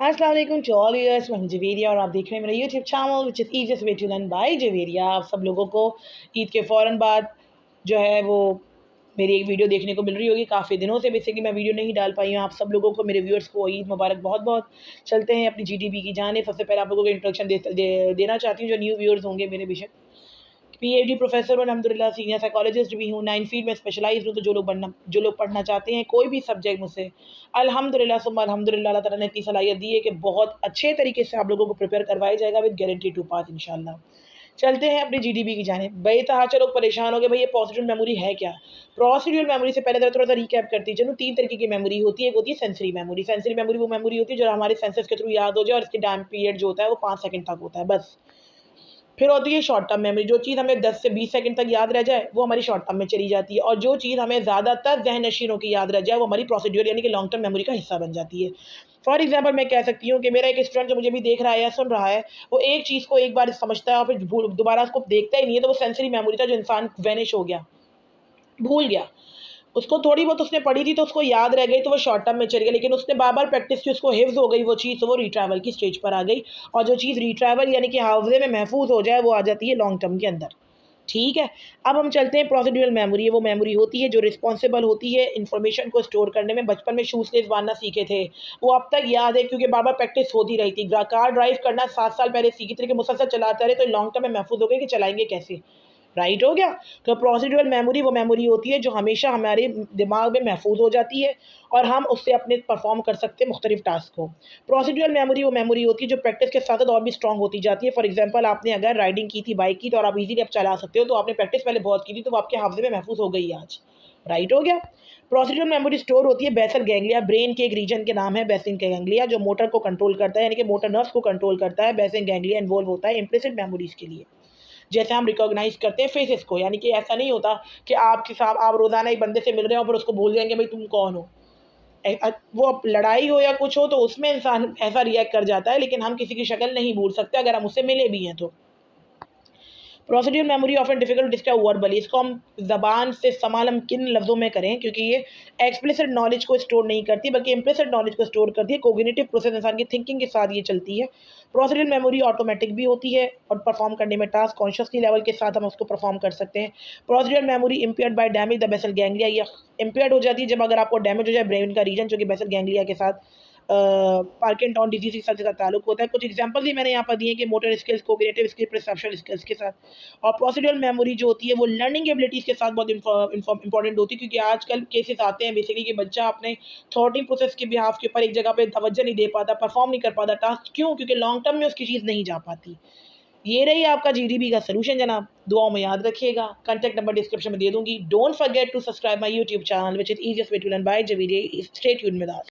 अस्सलाम वालेकुम to all viewers, मैं हूं जवेरिया और आप देख रहे हैं मेरा YouTube channel which is easiest way to learn by Javeria. आप सब लोगों को ईद के फ़ौरन बाद जो है वो मेरी एक वीडियो देखने को मिल रही होगी। काफ़ी दिनों से बेसिकली मैं वीडियो नहीं डाल पाई हूँ। आप सब लोगों को, मेरे व्यूअर्स को ईद मुबारक बहुत-बहुत। चलते हैं अपनी जीडीपी की जानिब। सबसे पहले आप लोगों को इंट्रोडक्शन देना चाहती हूँ जो न्यू व्यूअर्स होंगे मेरे बेशक। पीएचडी प्रोफेसर हूँ अल्हम्दुलिल्लाह, सीनियर साइकोलॉजिस्ट भी हूँ, 9 फील्ड में स्पेशलाइज़्ड हूँ। तो जो लोग पढ़ना चाहते हैं कोई भी सब्जेक्ट मुझसे, अल्हम्दुलिल्लाह सुम्मा अल्हम्दुलिल्लाह, अल्लाह ताला ने इतनी सलाहियत दी है कि बहुत अच्छे तरीके से आप लोगों को प्रिपेयर करवाया जाएगा विद गारंटी टू पास इंशाल्लाह। चलते हैं अपनी जीडीपी की जानिब। बेतहाशा लोग परेशान हो गए, भई ये प्रोसीड्यूरल मेमोरी है क्या? प्रोसीड्यूरल मेमोरी से पहले ज़रा थोड़ा-सा रिकैप करती चलूँ। 3 तरीके की मेमोरी होती है। एक होती है सेंसरी मेमोरी। सेंसरी मेमोरी वो मेमोरी होती है जो हमारे सेंसेस के थ्रू याद हो जाए और इसकी टाइम पीरियड जो होता है वो 5 सेकंड तक होता है बस। फिर होती है शॉर्ट टर्म मेमोरी। जो चीज़ हमें 10 से 20 सेकंड तक याद रह जाए वो हमारी शॉर्ट टर्म में चली जाती है, और जो चीज़ हमें ज़्यादातर ज़हन नशीन होके याद रह जाए वो हमारी प्रोसीड्यूर यानी कि लॉन्ग टर्म मेमोरी का हिस्सा बन जाती है। फॉर एग्जांपल मैं कह सकती हूँ कि मेरा एक स्टूडेंट जो मुझे भी देख रहा है या सुन रहा है, वो एक चीज़ को एक बार समझता है और फिर दोबारा उसको देखता ही नहीं है, तो वो सेंसरी मेमोरी था जो इंसान वैनिश हो गया, भूल गया। उसको थोड़ी बहुत उसने पढ़ी थी तो उसको याद रह गई, तो वो शॉर्ट टर्म में चली गई, लेकिन उसने बार-बार प्रैक्टिस की, उसको हिफ्ज़ हो गई वो चीज़, तो वो रिट्रैवल की स्टेज पर आ गई। और जो चीज़ रिट्रैवल यानी कि हाफ़ज़े में महफ़ूज़ हो जाए वो आ जाती है लॉन्ग टर्म के अंदर। ठीक है? अब हम चलते हैं प्रोसीड्यूरल मेमोरी। वो मेमोरी होती है जो रिस्पॉन्सिबल होती है इन्फॉर्मेशन को स्टोर करने में। बचपन में शूज़ लेस बाँधना सीखे थे, वो अब तक याद है क्योंकि बार-बार प्रैक्टिस होती रही थी। कार ड्राइव करना 7 साल पहले सीखी थी, लेकिन मुसलसल चलाते रहे तो लॉन्ग टर्म में महफ़ूज़ हो गई कि चलाएँगे कैसे? राइट हो गया? तो प्रोसीड्यूरल मेमोरी वो मेमोरी होती है जो हमेशा हमारे दिमाग में महफूज़ हो जाती है और हम उससे अपने परफ़ॉर्म कर सकते हैं मुख्तलिफ़ टास्क को। प्रोसीड्यूरल मेमोरी वो मेमोरी होती है जो प्रैक्टिस के साथ-साथ और भी स्ट्रॉन्ग होती जाती है। फॉर एग्ज़ाम्पल आपने अगर राइडिंग की थी बाइक की, तो और आप ईज़िली अब चला सकते हो, तो आपने प्रैक्टिस पहले बहुत की थी, तो वो आपके हाफ़्ज़े में महफूज़ हो गई आज। राइट हो गया? प्रोसीड्यूरल मेमोरी स्टोर होती है बेसल गैंग्लिया, ब्रेन के एक रीजन के नाम है बेसिल गैंग्लिया, जो मोटर को कंट्रोल करता है, यानी कि मोटर नर्व्स को कंट्रोल करता है। बेसिल गैंग्लिया इन्वॉल्व होता है इम्प्लिसिट मेमोरीज़ के लिए। जैसे हम रिकॉग्नाइज़ करते हैं फेसेस को, यानी कि ऐसा नहीं होता कि आपके साथ आप रोज़ाना एक बंदे से मिल रहे हो और फिर उसको भूल जाएँगे भई तुम कौन हो। वो अब लड़ाई हो या कुछ हो तो उसमें इंसान ऐसा रिएक्ट कर जाता है, लेकिन हम किसी की शक्ल नहीं भूल सकते अगर हम उससे मिले भी हैं तो। Procedural memory often difficult describe verbally. इसको हम ज़बान से इस्तेमाल हम किन लफ्ज़ों में करें, क्योंकि ये एक्सप्लिसिट नॉलेज को स्टोर नहीं करती बल्कि इम्प्लिसिट नॉलेज को स्टोर करती है। कॉग्निटिव प्रोसेस इंसान की थिंकिंग के साथ ये चलती है। प्रोसीड्यूरल मेमोरी ऑटोमेटिक भी होती है और परफ़ॉर्म करने में टास्क कॉन्शियसली लेवल के साथ हम उसको परफ़ॉर्म कर सकते हैं। Procedural memory impaired by damage the basal ganglia, या इम्पेयर्ड हो जाती है जब अगर आपको डैमेज हो जाए ब्रेन का रीजन जो कि बेसल गैंग्लिया के साथ पार्किंसंस डिज़ीज़ के साथ ताल्लुक होता है। कुछ एग्ज़ाम्पल भी मैंने यहाँ पर दिए कि motor skills, cognitive skills, perception skills के साथ। और प्रोसीड्यूरल मेमोरी जो होती है वो लर्निंग एबिलिटीज़ के साथ बहुत इम्पोर्टेंट होती है, क्योंकि आजकल केसेस आते हैं बेसिकली कि बच्चा अपने थॉटिंग प्रोसेस के बिहाफ़ के ऊपर एक जगह पे तवज्जो नहीं दे पाता, परफ़ॉर्म नहीं कर पाता टास्क, क्यों? क्योंकि लॉन्ग टर्म में उसकी चीज़ नहीं जा पाती। ये रही आपका जीडीपी का सॉल्यूशन जनाब। दुआओं में याद रखिएगा। कॉन्टैक्ट नंबर डिस्क्रिप्शन में दे दूँगी। Don't forget to subscribe my YouTube channel which is easiest way to learn by Javeria. Stay tuned with us.